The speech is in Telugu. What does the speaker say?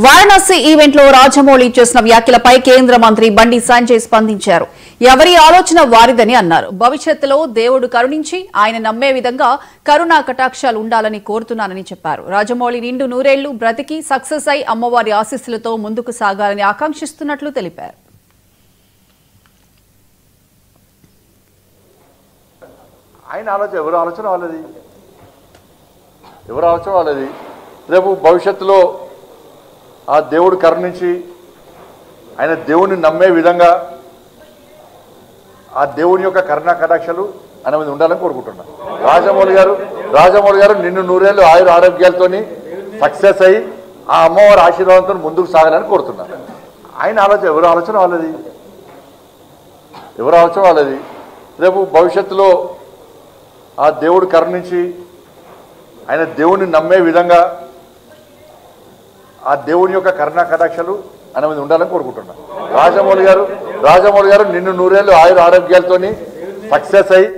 వారణాసి ఈవెంట్ లో రాజమౌళి చేసిన వ్యాఖ్యలపై కేంద్ర మంత్రి బండి సంజయ్ స్పందించారు. ఎవరి ఆలోచన వారిదని అన్నారు. భవిష్యత్తులో దేవుడు కరుణించి ఆయన నమ్మే విధంగా కరుణా కటాక్షాలు ఉండాలని కోరుతున్నానని చెప్పారు. రాజమౌళి నిండు నూరేళ్లు బ్రతికి సక్సెస్ అయి అమ్మవారి ఆశీస్సులతో ముందుకు సాగాలని ఆకాంక్షిస్తున్నట్లు తెలిపారు. ఆయన ఆలోచన ఎవరి ఆలోచన వాళ్ళది. రేపు భవిష్యత్తులో ఆ దేవుడు కరుణించి ఆయన దేవుని నమ్మే విధంగా ఆ దేవుని యొక్క కరుణా కటాక్షలు అనేది ఉండాలని కోరుకుంటున్నా. రాజమౌళి గారు నిన్ను నూరేళ్ళు ఆయుర ఆరోగ్యాలతోని సక్సెస్ అయ్యి ఆ అమ్మవారి ఆశీర్వాదంతో ముందుకు సాగాలని కోరుతున్నా. ఆయన ఆలోచన ఎవరి ఆలోచన వాళ్ళది. రేపు భవిష్యత్తులో ఆ దేవుడు కరుణించి ఆయన దేవుని నమ్మే విధంగా ఆ దేవుని యొక్క కరుణా కటాక్షలు అనేది ఉండాలని కోరుకుంటున్నా. రాజమౌళి గారు నిన్ను నూరేళ్ళు ఆయుర ఆరోగ్యాలతోని సక్సెస్ అయ్యి